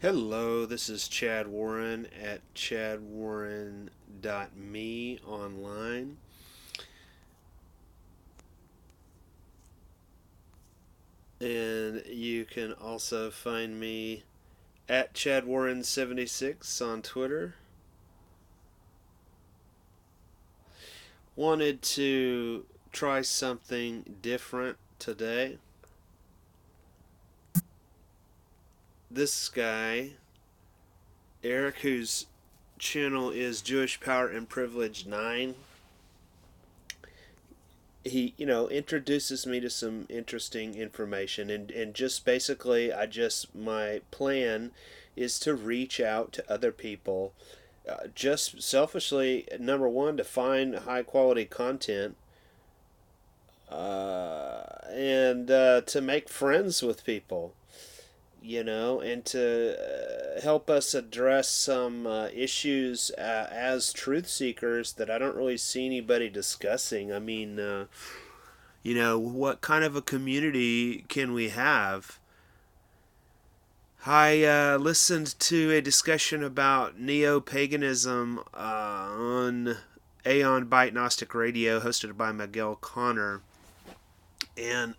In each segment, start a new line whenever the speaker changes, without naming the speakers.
Hello, this is Chad Warren at chadwarren.me online. And you can also find me at chadwarren76 on Twitter. Wanted to try something different today. This guy, Eric, whose channel is Jewish Power and Privilege 9, he introduces me to some interesting information, and just basically my plan is to reach out to other people, just selfishly, number one, to find high quality content, and to make friends with people, and to help us address some issues as truth seekers that I don't really see anybody discussing. I mean, what kind of a community can we have? I listened to a discussion about neo paganism on Aeon Byte Gnostic Radio, hosted by Miguel Connor. And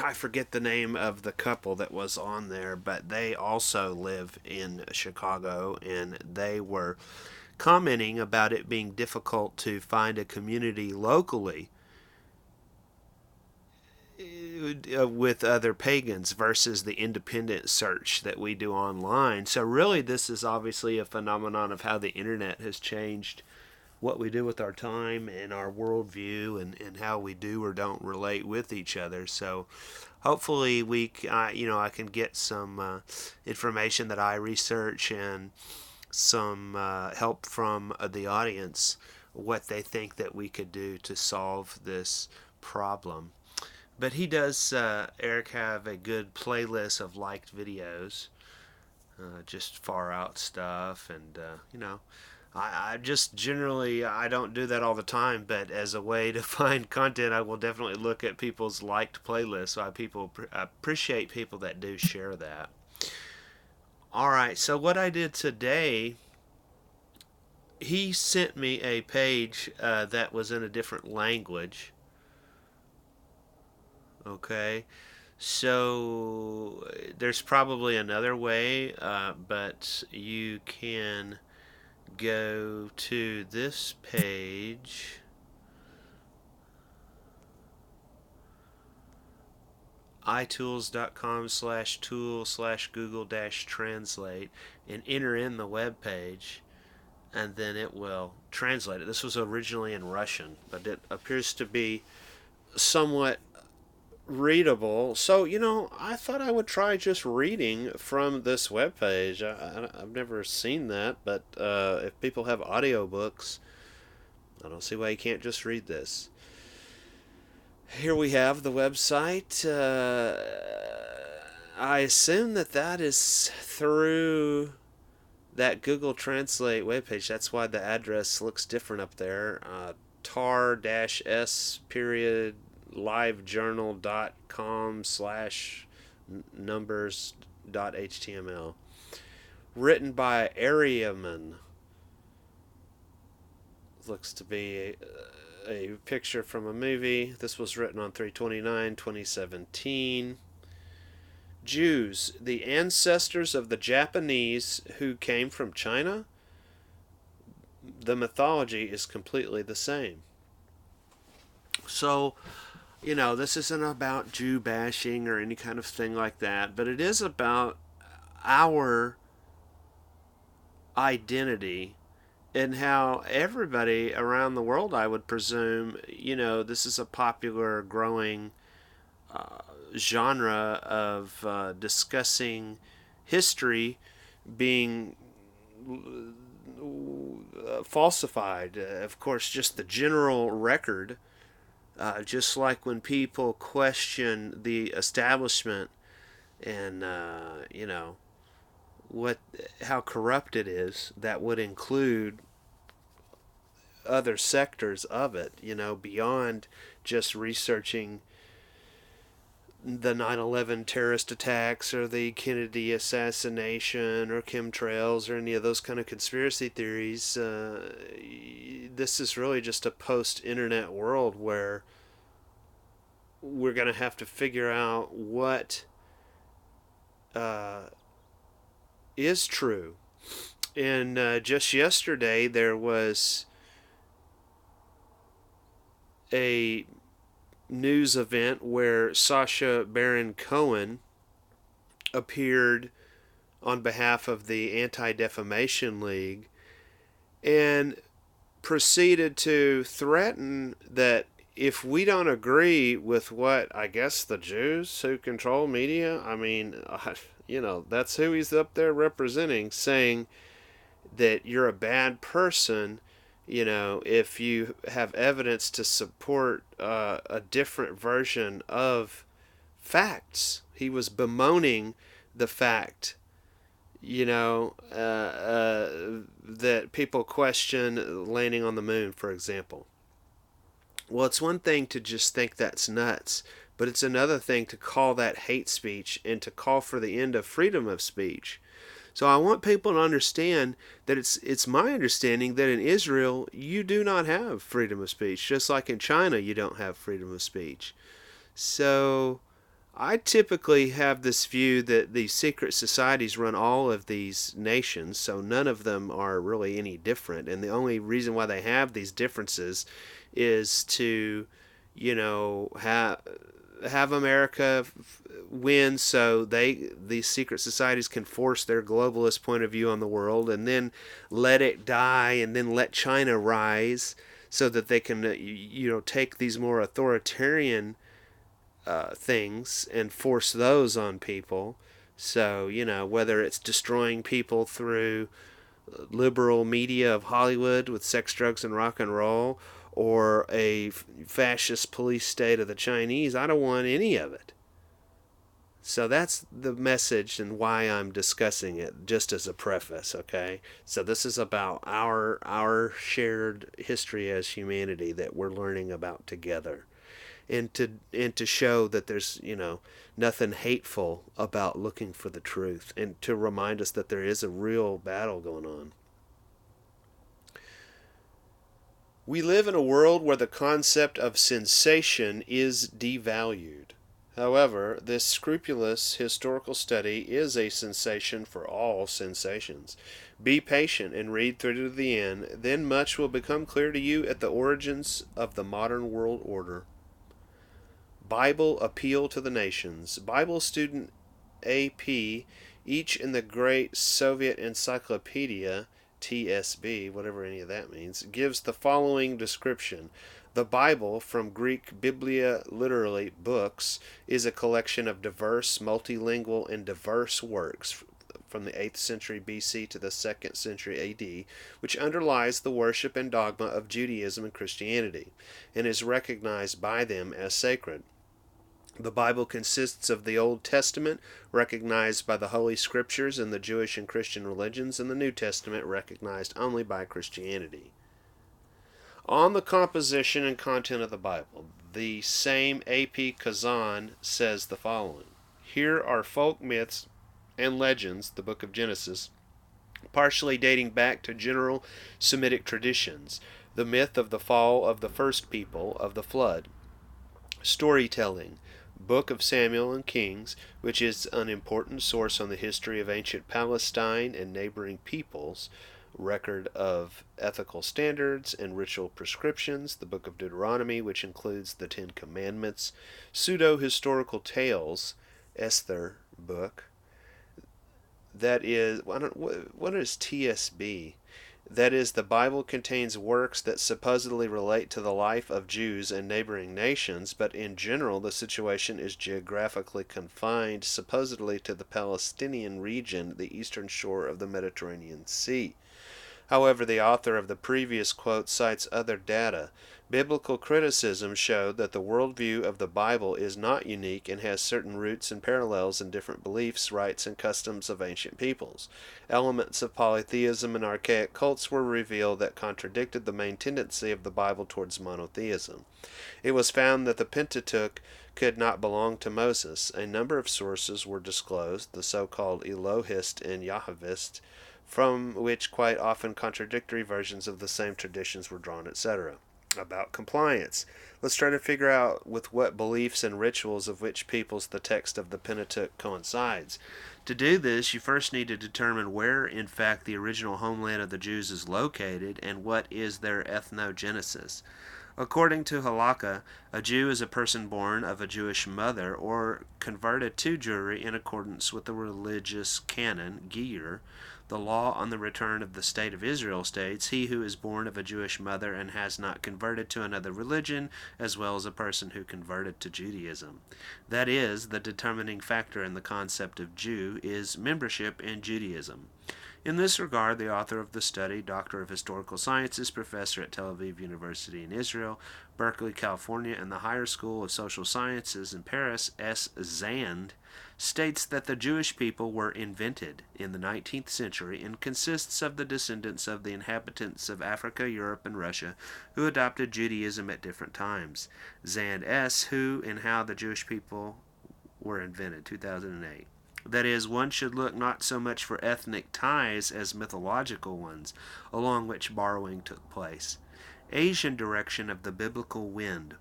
I forget the name of the couple that was on there, but they also live in Chicago, and they were commenting about it being difficult to find a community locally with other pagans versus the independent search that we do online. So really, this is obviously a phenomenon of how the internet has changed what we do with our time and our worldview, and how we do or don't relate with each other. So hopefully I can get some information that I research, and some help from the audience, what they think that we could do to solve this problem. But he does, Eric, have a good playlist of liked videos, just far out stuff, and I just generally, I don't do that all the time, but as a way to find content, I will definitely look at people's liked playlists. So I appreciate people that do share that. All right, so what I did today, he sent me a page that was in a different language. Okay, so there's probably another way, but you can go to this page, itools.com/tool/google-translate, and enter in the web page, and then it will translate it. This was originally in Russian, but it appears to be somewhat readable. So, I thought I would try just reading from this webpage. I've never seen that, but if people have audiobooks, I don't see why you can't just read this. Here we have the website. I assume that is through that Google Translate webpage. That's why the address looks different up there. tar-s period livejournal.com slash numbers.html. Written by Ariaman. Looks to be a picture from a movie. This was written on 3/29/2017. Jews, the ancestors of the Japanese who came from China? The mythology is completely the same. So, this isn't about Jew bashing or any kind of thing like that, but it is about our identity, and how everybody around the world, I would presume, this is a popular, growing genre of discussing history being falsified. Of course, just the general record. Just like when people question the establishment, and what how corrupt it is, that would include other sectors of it. Beyond just researching the 9/11 terrorist attacks or the Kennedy assassination or chemtrails or any of those kind of conspiracy theories. This is really just a post-internet world where we're going to have to figure out what is true. And just yesterday, there was a news event where Sacha Baron Cohen appeared on behalf of the Anti-Defamation League and proceeded to threaten that if we don't agree with what I guess the Jews who control media, I mean, that's who he's up there representing, saying that you're a bad person, if you have evidence to support a different version of facts. He was bemoaning the fact, that people question landing on the moon, for example. Well, it's one thing to just think that's nuts, but it's another thing to call that hate speech and to call for the end of freedom of speech. So I want people to understand that it's my understanding that in Israel you do not have freedom of speech, just like in China you don't have freedom of speech. So I typically have this view that these secret societies run all of these nations, so none of them are really any different. And the only reason why they have these differences is to, have America win, so these secret societies can force their globalist point of view on the world, and then let it die, and then let China rise, so that they can take these more authoritarian things and force those on people. So whether it's destroying people through liberal media of Hollywood with sex, drugs, and rock and roll, or a fascist police state of the Chinese, I don't want any of it. So that's the message and why I'm discussing it, just as a preface, okay? So this is about our shared history as humanity that we're learning about together. And to show that there's nothing hateful about looking for the truth, and to remind us that there is a real battle going on. We live in a world where the concept of sensation is devalued. However, this scrupulous historical study is a sensation for all sensations. Be patient and read through to the end, then much will become clear to you at the origins of the modern world order. Bible Appeal to the Nations. Bible Student AP, each in the Great Soviet Encyclopedia, TSB, whatever any of that means, gives the following description. The Bible, from Greek biblia, literally books, is a collection of diverse, multilingual, and diverse works from the 8th century BC to the 2nd century AD, which underlies the worship and dogma of Judaism and Christianity, and is recognized by them as sacred. The Bible consists of the Old Testament, recognized by the Holy Scriptures and the Jewish and Christian religions, and the New Testament, recognized only by Christianity. On the composition and content of the Bible, the same A.P. Kazan says the following. Here are folk myths and legends, the book of Genesis, partially dating back to general Semitic traditions, the myth of the fall of the first people of the flood, storytelling, Book of Samuel and Kings, which is an important source on the history of ancient Palestine and neighboring peoples, record of ethical standards and ritual prescriptions, the Book of Deuteronomy, which includes the Ten Commandments, pseudo-historical tales, Esther book. That is, what is TSB? That is, the Bible contains works that supposedly relate to the life of Jews and neighboring nations, but in general the situation is geographically confined supposedly to the Palestinian region, the eastern shore of the Mediterranean Sea. However, the author of the previous quote cites other data. Biblical criticism showed that the worldview of the Bible is not unique and has certain roots and parallels in different beliefs, rites, and customs of ancient peoples. Elements of polytheism and archaic cults were revealed that contradicted the main tendency of the Bible towards monotheism. It was found that the Pentateuch could not belong to Moses. A number of sources were disclosed, the so-called Elohist and Yahwist, from which quite often contradictory versions of the same traditions were drawn, etc. About compliance. Let's try to figure out with what beliefs and rituals of which peoples the text of the Pentateuch coincides. To do this, you first need to determine where, in fact, the original homeland of the Jews is located and what is their ethnogenesis. According to Halakha, a Jew is a person born of a Jewish mother or converted to Jewry in accordance with the religious canon, Giyur. The law on the return of the state of Israel states, he who is born of a Jewish mother and has not converted to another religion, as well as a person who converted to Judaism. That is, the determining factor in the concept of Jew is membership in Judaism. In this regard, the author of the study, Doctor of Historical Sciences, professor at Tel Aviv University in Israel, Berkeley, California, and the Higher School of Social Sciences in Paris, S. Zand, states that the Jewish people were invented in the 19th century and consists of the descendants of the inhabitants of Africa, Europe, and Russia who adopted Judaism at different times. Zand S. Who and How the Jewish People Were Invented, 2008. That is, one should look not so much for ethnic ties as mythological ones, along which borrowing took place. Asian direction of the biblical wind.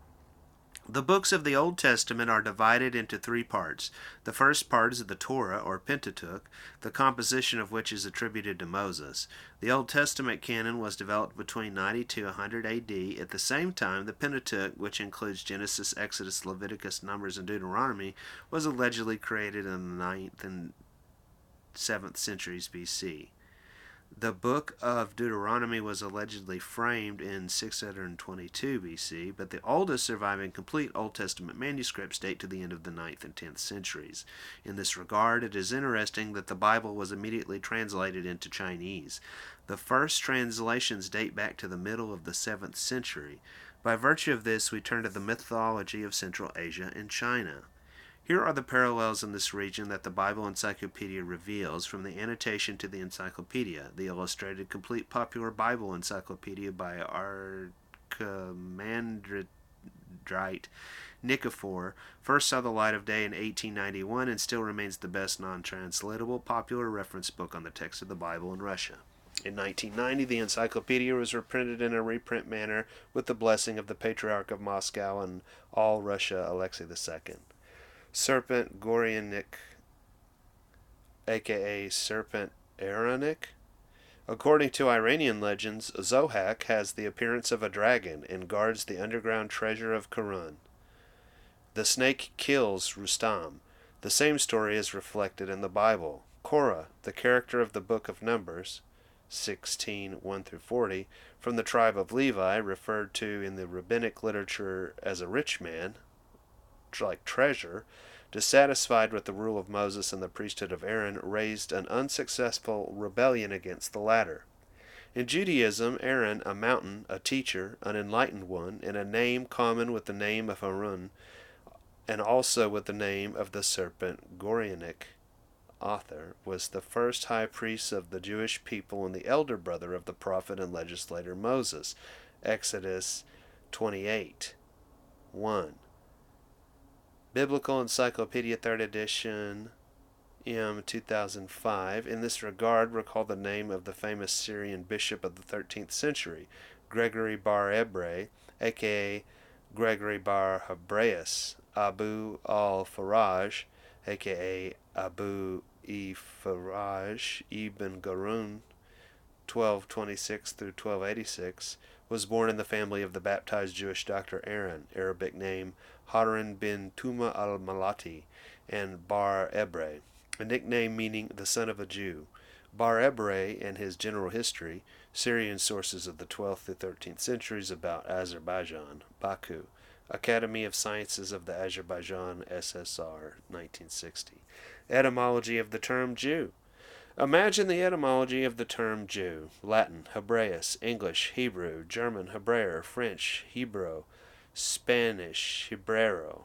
The books of the Old Testament are divided into three parts. The first part is the Torah, or Pentateuch, the composition of which is attributed to Moses. The Old Testament canon was developed between 90 to 100 A.D. At the same time, the Pentateuch, which includes Genesis, Exodus, Leviticus, Numbers, and Deuteronomy, was allegedly created in the 9th and 7th centuries B.C. The book of Deuteronomy was allegedly framed in 622 BC, but the oldest surviving complete Old Testament manuscripts date to the end of the 9th and 10th centuries. In this regard, it is interesting that the Bible was immediately translated into Chinese. The first translations date back to the middle of the 7th century. By virtue of this, we turn to the mythology of Central Asia and China. Here are the parallels in this region that the Bible Encyclopedia reveals, from the annotation to the encyclopedia. The illustrated complete popular Bible Encyclopedia by Archimandrite Nicaphore first saw the light of day in 1891 and still remains the best non-translatable popular reference book on the text of the Bible in Russia. In 1990, the encyclopedia was reprinted in a reprint manner with the blessing of the Patriarch of Moscow and all Russia, Alexei II. Serpent Goryanik, aka Serpent Aronik. According to Iranian legends, Zohak has the appearance of a dragon and guards the underground treasure of Karun. The snake kills Rustam. The same story is reflected in the Bible. Korah, the character of the book of Numbers, 16:1-40, from the tribe of Levi, referred to in the rabbinic literature as a rich man, like treasure, dissatisfied with the rule of Moses and the priesthood of Aaron, raised an unsuccessful rebellion against the latter. In Judaism, Aaron, a mountain, a teacher, an enlightened one, and a name common with the name of Harun, and also with the name of the serpent Goryanik, author, was the first high priest of the Jewish people and the elder brother of the prophet and legislator Moses. Exodus 28:1. Biblical Encyclopedia 3rd edition, M. 2005. In this regard, recall the name of the famous Syrian bishop of the 13th century, Gregory Bar Ebre, aka Gregory Bar Hebraeus, Abu al-Faraj, aka Abu Faraj ibn Garun, 1226-1286, was born in the family of the baptized Jewish doctor Aaron, Arabic name Harun bin Tuma al-Malati, and Bar Ebre, a nickname meaning the son of a Jew. Bar Ebre and his general history, Syrian sources of the 12th to 13th centuries about Azerbaijan, Baku, Academy of Sciences of the Azerbaijan, SSR, 1960. Etymology of the term Jew. Imagine the etymology of the term Jew. Latin, Hebraeus, English, Hebrew, German, Hebraer, French, Hebrew, Spanish, Hebreo.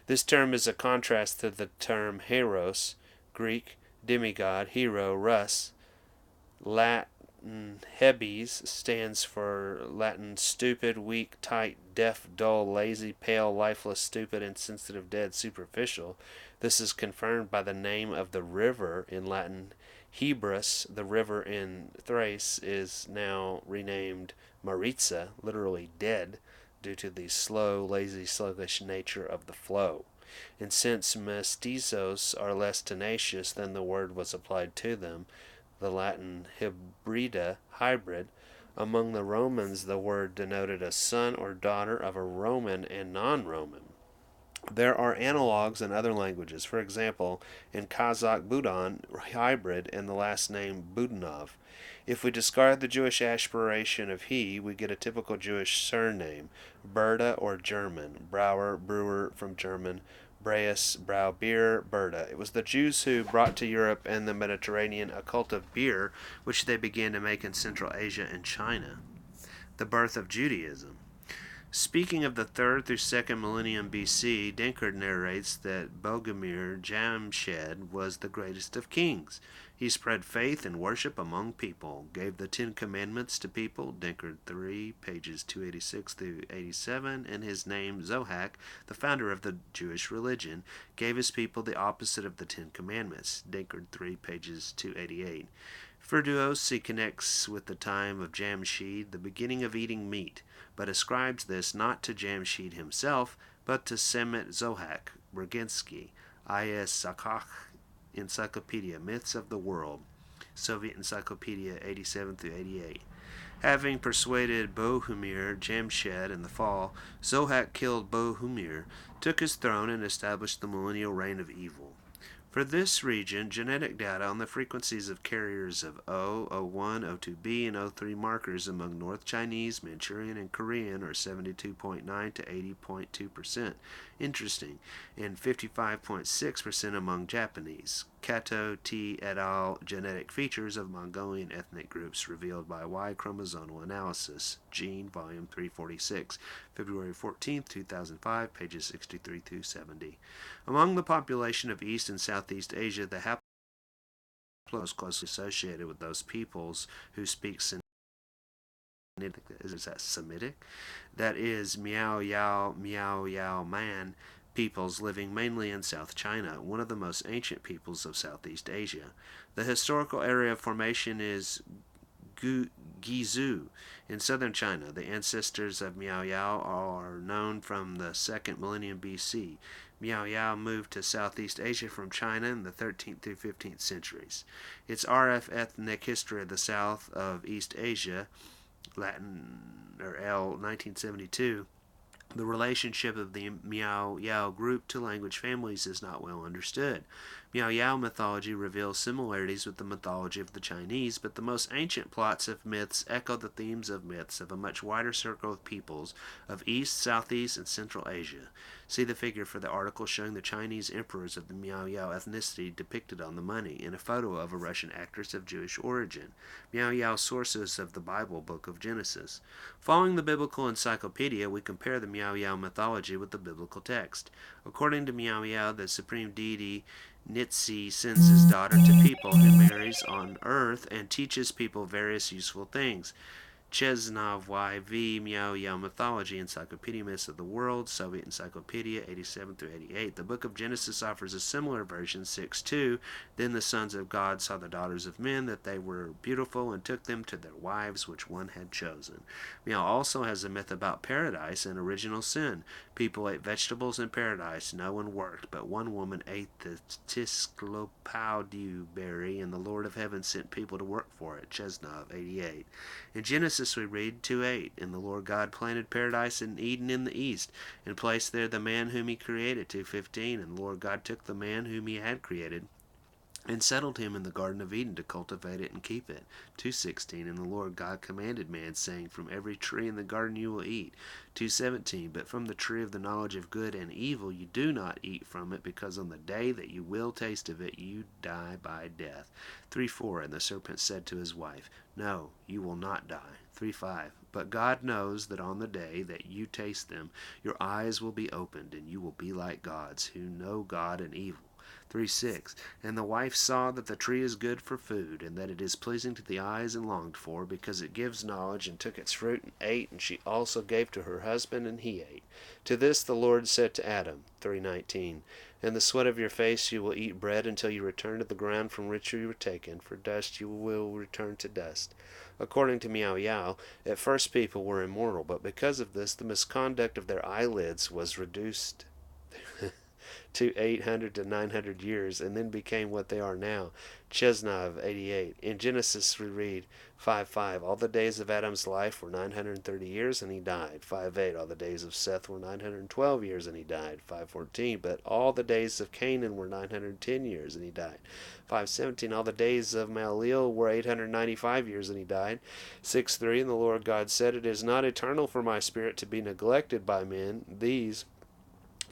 This term is a contrast to the term Heros, Greek, demigod, hero, Rus. Latin Hebes stands for Latin stupid, weak, tight, deaf, dull, lazy, pale, lifeless, stupid, insensitive, dead, superficial. This is confirmed by the name of the river in Latin. Hebrus, the river in Thrace, is now renamed Maritza, literally dead, due to the slow, lazy, sluggish nature of the flow. And since mestizos are less tenacious than the word was applied to them, the Latin hybrida, hybrid, among the Romans the word denoted a son or daughter of a Roman and non-Roman. There are analogues in other languages. For example, in Kazakh Budan, hybrid, and the last name Budanov. If we discard the Jewish aspiration of he, we get a typical Jewish surname, Berda or German, Brauer, brewer from German, Braus, brau, beer, Berda. It was the Jews who brought to Europe and the Mediterranean a cult of beer, which they began to make in Central Asia and China. The birth of Judaism. Speaking of the 3rd through 2nd millennium BC, Denkard narrates that Bogomir Jamshed was the greatest of kings. He spread faith and worship among people, gave the 10 Commandments to people, Denkard 3, pages 286 through 87, and his name, Zohak, the founder of the Jewish religion, gave his people the opposite of the 10 Commandments, Denkard 3, pages 288. Ferduosi connects with the time of Jamshid, the beginning of eating meat, but ascribes this not to Jamshid himself, but to Semet Zohak Brzezinski, I.S. Sakach Encyclopedia, Myths of the World, Soviet Encyclopedia 87 through 88. Having persuaded Bohumir Jamshed in the fall, Zohak killed Bohumir, took his throne, and established the millennial reign of evil. For this region, genetic data on the frequencies of carriers of O, O1, O2b, and O3 markers among North Chinese, Manchurian, and Korean are 72.9 to 80.2%. Interesting. And 55.6% among Japanese. Kato T. et al. Genetic features of Mongolian ethnic groups revealed by Y chromosomal analysis. Gene, volume 346. February 14, 2005, pages 63 through 70. Among the population of East and Southeast Asia, the haplotype is closely associated with those peoples who speak Semitic. Is that Semitic? That is Miao Yao Man peoples living mainly in South China, one of the most ancient peoples of Southeast Asia. The historical area of formation is Guizhou in southern China. The ancestors of Miao Yao are known from the 2nd millennium BC. Miao Yao moved to Southeast Asia from China in the 13th through 15th centuries. Its RF ethnic history of the south of East Asia, Latin or L 1972. The relationship of the Miao Yao group to language families is not well understood. Miao Yao mythology reveals similarities with the mythology of the Chinese, but the most ancient plots of myths echo the themes of myths of a much wider circle of peoples of East, Southeast, and Central Asia. See the figure for the article showing the Chinese emperors of the Miao Yao ethnicity depicted on the money, and a photo of a Russian actress of Jewish origin. Miao Yao sources of the Bible, Book of Genesis. Following the biblical encyclopedia, we compare the Miao Yao mythology with the biblical text. According to Miao Yao, the supreme deity Nitsi sends his daughter to people who marries on earth and teaches people various useful things. Cheznov Y.V. Miao Yao Mythology, Encyclopedia Myths of the World, Soviet Encyclopedia 87 through 88. The Book of Genesis offers a similar version, 6.2. Then the sons of God saw the daughters of men, that they were beautiful, and took them to their wives, which one had chosen. Miao also has a myth about paradise and original sin. People ate vegetables in paradise. No one worked, but one woman ate the tisclopaudiu berry, and the Lord of Heaven sent people to work for it. Cheznov 88. In Genesis we read 2:8, and the Lord God planted paradise in Eden in the east, and placed there the man whom he created. 2:15, and the Lord God took the man whom he had created, and settled him in the Garden of Eden to cultivate it and keep it. 2:16, and the Lord God commanded man, saying, from every tree in the garden you will eat. 2:17, but from the tree of the knowledge of good and evil you do not eat from it, because on the day that you will taste of it you die by death. 3:4, and the serpent said to his wife, no, you will not die. 3:5, but God knows that on the day that you taste them, your eyes will be opened, and you will be like gods, who know God and evil. 3:6, and the wife saw that the tree is good for food, and that it is pleasing to the eyes and longed for, because it gives knowledge, and took its fruit and ate, and she also gave to her husband, and he ate. To this the Lord said to Adam, 3:19, in the sweat of your face you will eat bread until you return to the ground from which you were taken, for dust you will return to dust. According to Meow Yao, at first people were immortal, but because of this the misconduct of their eyelids was reduced to 800 to 900 years, and then became what they are now. Chesnov, 88. In Genesis we read 5:5, all the days of Adam's life were 930 years, and he died. 5:8, all the days of Seth were 912 years, and he died. 5:14, but all the days of Canaan were 910 years, and he died. 5:17, all the days of Malil were 895 years, and he died. 6:3, and the Lord God said, it is not eternal for my spirit to be neglected by men. These,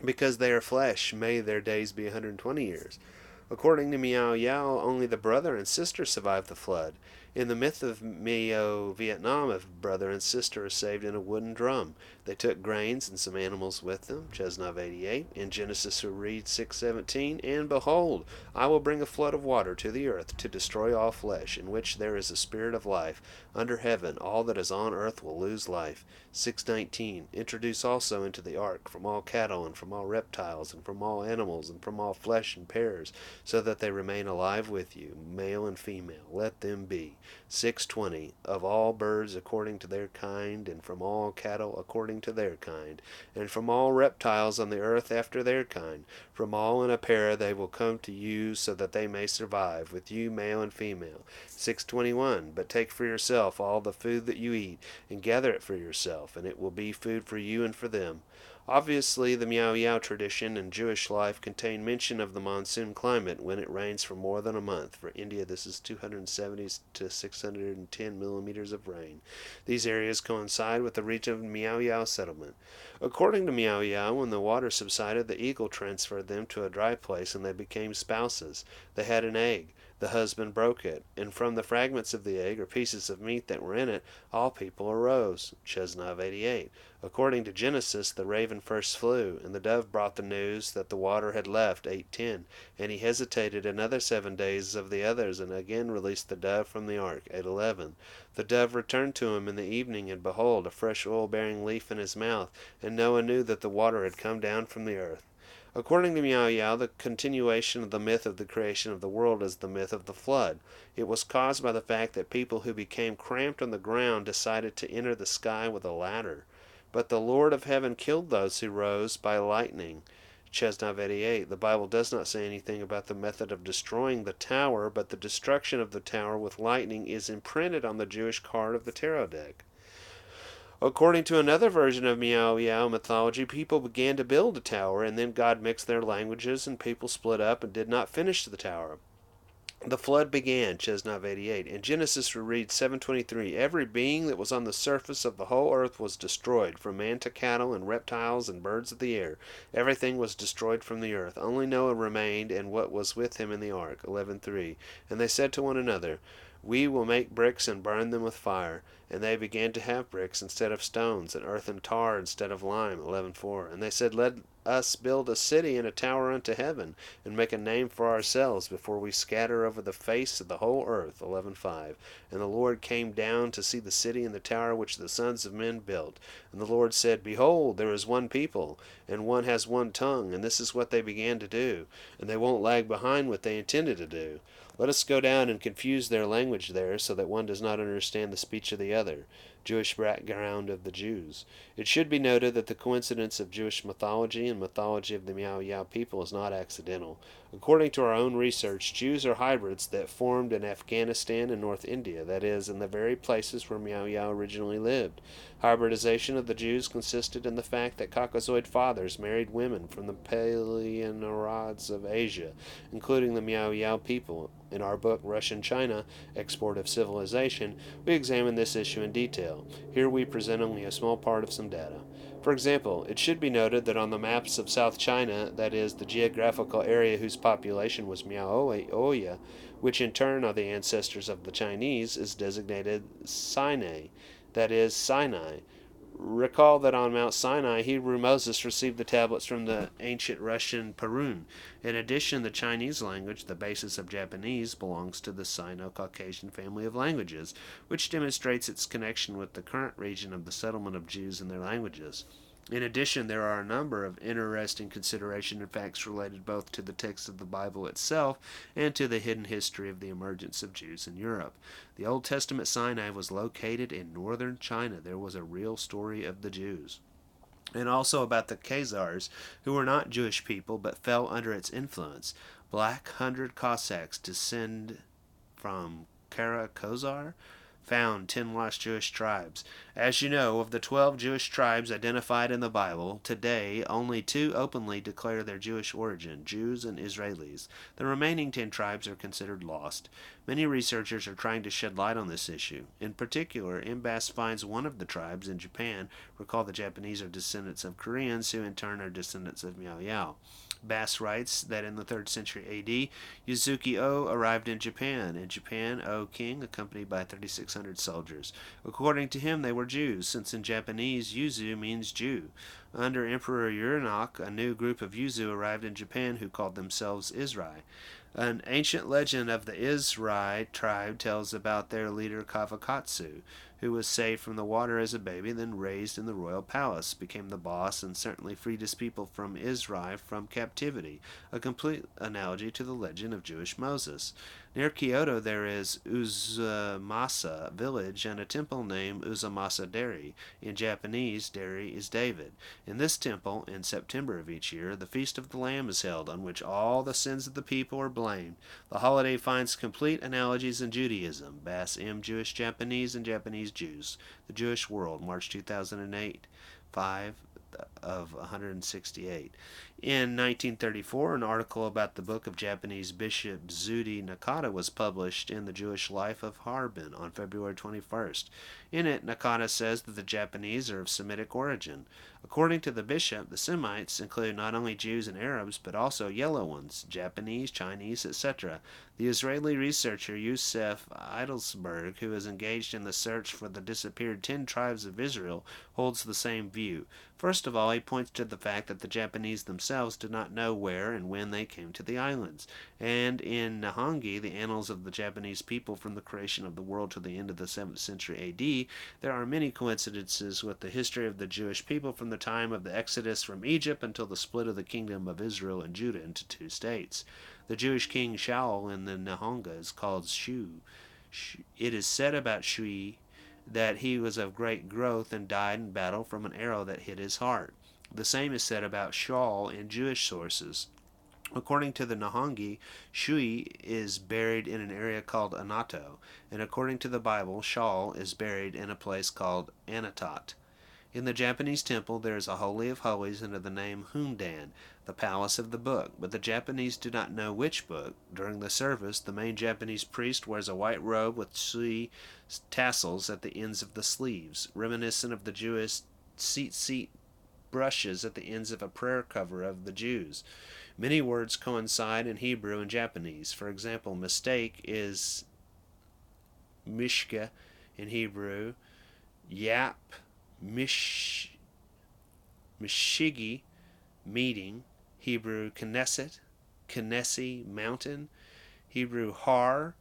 because they are flesh, may their days be 120 years. According to Meow Yao, only the brother and sister survived the flood. In the myth of Mio Vietnam, a brother and sister are saved in a wooden drum. They took grains and some animals with them. Chesnov 88. In Genesis we read 6:17, and behold, I will bring a flood of water to the earth to destroy all flesh, in which there is a spirit of life. Under heaven all that is on earth will lose life. 6:19, introduce also into the ark from all cattle and from all reptiles and from all animals and from all flesh in pairs, so that they remain alive with you, male and female, let them be. 6:20, of all birds according to their kind, and from all cattle according to their kind, and from all reptiles on the earth after their kind, from all in a pair they will come to you, so that they may survive, with you male and female. 6:21, but take for yourself all the food that you eat, and gather it for yourself, and it will be food for you and for them. Obviously, the Meow Yao tradition and Jewish life contain mention of the monsoon climate when it rains for more than a month. For India, this is 270 to 610 millimeters of rain. These areas coincide with the region of Meow Yao settlement. According to Meow Yao, when the water subsided, the eagle transferred them to a dry place, and they became spouses. They had an egg. The husband broke it, and from the fragments of the egg, or pieces of meat that were in it, all people arose. Chesnov 88. According to Genesis, the raven first flew, and the dove brought the news that the water had left. 8:10. And he hesitated another 7 days of the others, and again released the dove from the ark. 8:11. The dove returned to him in the evening, and behold, a fresh oil-bearing leaf in his mouth, and Noah knew that the water had come down from the earth. According to Meow Yao, the continuation of the myth of the creation of the world is the myth of the flood. It was caused by the fact that people who became cramped on the ground decided to enter the sky with a ladder. But the Lord of heaven killed those who rose by lightning. Chesnov 88. The Bible does not say anything about the method of destroying the tower, but the destruction of the tower with lightning is imprinted on the Jewish card of the tarot deck. According to another version of Meow Yao mythology, people began to build a tower, and then God mixed their languages, and people split up and did not finish the tower. The flood began, Chesnov 88. In Genesis we read 7:23, every being that was on the surface of the whole earth was destroyed, from man to cattle and reptiles and birds of the air. Everything was destroyed from the earth. Only Noah remained, and what was with him in the ark. 11:3. And they said to one another, we will make bricks and burn them with fire. And they began to have bricks instead of stones, and earth and tar instead of lime. 11:4. And they said, let us build a city and a tower unto heaven, and make a name for ourselves, before we scatter over the face of the whole earth. 11:5. And the Lord came down to see the city and the tower which the sons of men built. And the Lord said, behold, there is one people, and one has one tongue, and this is what they began to do, and they won't lag behind what they intended to do. Let us go down and confuse their language there, so that one does not understand the speech of the other. Jewish background of the Jews. It should be noted that the coincidence of Jewish mythology and mythology of the Meow Yao people is not accidental. According to our own research, Jews are hybrids that formed in Afghanistan and North India, that is, in the very places where Miao Yao originally lived. Hybridization of the Jews consisted in the fact that Caucasoid fathers married women from the Paleonorads of Asia, including the Miao Yao people. In our book, Russian China, Export of Civilization, we examine this issue in detail. Here we present only a small part of some data. For example, it should be noted that on the maps of South China, that is, the geographical area whose population was Miao-Oya, which in turn are the ancestors of the Chinese, is designated Sinai, that is, Sinai. Recall that on Mount Sinai, Hebrew Moses received the tablets from the ancient Russian Perun. In addition, the Chinese language, the basis of Japanese, belongs to the Sino-Caucasian family of languages, which demonstrates its connection with the current region of the settlement of Jews and their languages. In addition, there are a number of interesting considerations and facts related both to the text of the Bible itself and to the hidden history of the emergence of Jews in Europe. The Old Testament Sinai was located in northern China. There was a real story of the Jews. And also about the Khazars, who were not Jewish people but fell under its influence. Black Hundred Cossacks descend from Kara Khazar, found 10 lost Jewish tribes. As you know, of the 12 Jewish tribes identified in the Bible, today only 2 openly declare their Jewish origin, Jews and Israelis. The remaining 10 tribes are considered lost. Many researchers are trying to shed light on this issue. In particular, MBAS finds one of the tribes in Japan. Recall the Japanese are descendants of Koreans, who in turn are descendants of Miao Yao. Bass writes that in the 3rd century A.D., Yuzuki-O arrived in Japan. In Japan, O king, accompanied by 3,600 soldiers. According to him, they were Jews, since in Japanese, Yuzu means Jew. Under Emperor Yurik, a new group of Yuzu arrived in Japan who called themselves Izrai. An ancient legend of the Izrai tribe tells about their leader Kavakatsu, who was saved from the water as a baby, then raised in the royal palace, became the boss, and certainly freed his people from Izrai from captivity, a complete analogy to the legend of Jewish Moses. Near Kyoto there is Uzumasa village and a temple named Uzumasa Deri. In Japanese, Deri is David. In this temple, in September of each year, the Feast of the Lamb is held, on which all the sins of the people are blamed. The holiday finds complete analogies in Judaism. Bass M. Jewish Japanese and Japanese Jews. The Jewish World, March 2008, 5 of 168. In 1934, an article about the book of Japanese Bishop Zudi Nakata was published in the Jewish Life of Harbin on February 21st. In it, Nakata says that the Japanese are of Semitic origin. According to the bishop, the Semites include not only Jews and Arabs, but also yellow ones, Japanese, Chinese, etc. The Israeli researcher Yosef Eidelsberg, who is engaged in the search for the disappeared 10 tribes of Israel, holds the same view. First of all, he points to the fact that the Japanese themselves did not know where and when they came to the islands. And in Nihongi, the annals of the Japanese people from the creation of the world to the end of the 7th century A.D., there are many coincidences with the history of the Jewish people from the time of the Exodus from Egypt until the split of the kingdom of Israel and Judah into 2 states. The Jewish king Shaul in the Nihonga is called Shu. It is said about Shui that he was of great growth and died in battle from an arrow that hit his heart. The same is said about Shaul in Jewish sources. According to the Nihongi, Shui is buried in an area called Anato, and according to the Bible, Shaul is buried in a place called Anatot. In the Japanese temple, there is a Holy of Holies under the name Hundan, the palace of the book, but the Japanese do not know which book. During the service, the main Japanese priest wears a white robe with tsui tassels at the ends of the sleeves, reminiscent of the Jewish tzitzit brushes at the ends of a prayer cover of the Jews. Many words coincide in Hebrew and Japanese. For example, mistake is mishka in Hebrew, yap, mishigi, meeting, Hebrew Knesset, Knessi, mountain, Hebrew har,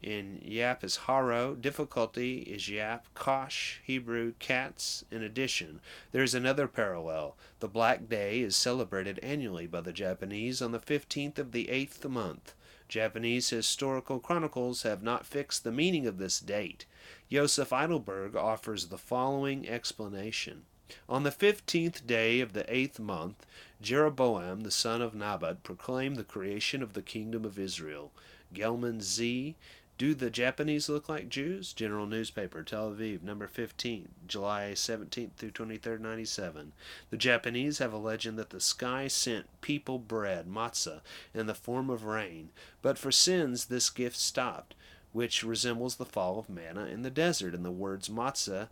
in yap is haro, difficulty is yap, kosh, Hebrew cats. In addition, there is another parallel. The Black Day is celebrated annually by the Japanese on the 15th of the 8th month. Japanese historical chronicles have not fixed the meaning of this date. Josef Eidelberg offers the following explanation. On the 15th day of the 8th month, Jeroboam, the son of Nabat, proclaimed the creation of the kingdom of Israel. Gelman Z. Do the Japanese look like Jews? General Newspaper, Tel Aviv, number 15, July 17th through 23rd, 97. The Japanese have a legend that the sky sent people bread, matzah, in the form of rain, but for sins this gift stopped, which resembles the fall of manna in the desert, and the words matzah,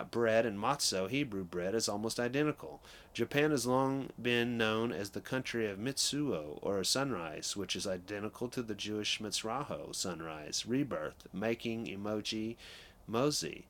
bread, and matzo, Hebrew bread, is almost identical. Japan has long been known as the country of Mitsuo, or sunrise, which is identical to the Jewish Mitzraho, sunrise, rebirth, making emoji, mozi,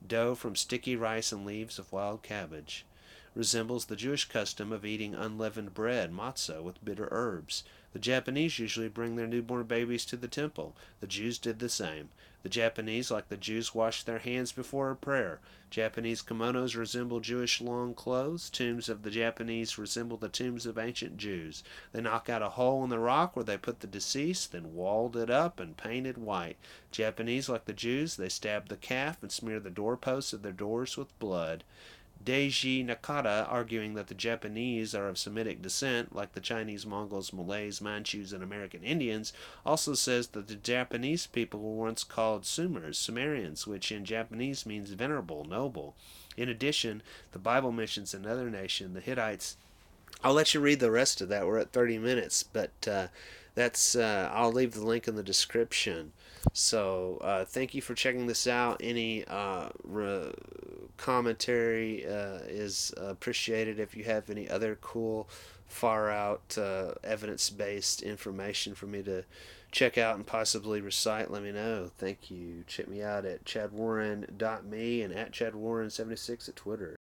dough from sticky rice and leaves of wild cabbage. Resembles the Jewish custom of eating unleavened bread, matzah, with bitter herbs. The Japanese usually bring their newborn babies to the temple. The Jews did the same. The Japanese, like the Jews, wash their hands before a prayer. Japanese kimonos resemble Jewish long clothes. Tombs of the Japanese resemble the tombs of ancient Jews. They knock out a hole in the rock where they put the deceased, then walled it up and painted white. Japanese, like the Jews, they stab the calf and smear the doorposts of their doors with blood. Deiji Nakata, arguing that the Japanese are of Semitic descent, like the Chinese, Mongols, Malays, Manchus, and American Indians, also says that the Japanese people were once called Sumerians, which in Japanese means venerable, noble. In addition, the Bible mentions another nation, the Hittites. I'll let you read the rest of that. We're at 30 minutes, but I'll leave the link in the description. So thank you for checking this out. Any commentary is appreciated. If you have any other cool, far out, evidence based information for me to check out and possibly recite, let me know. Thank you. Check me out at chadwarren.me and at chadwarren76 at Twitter.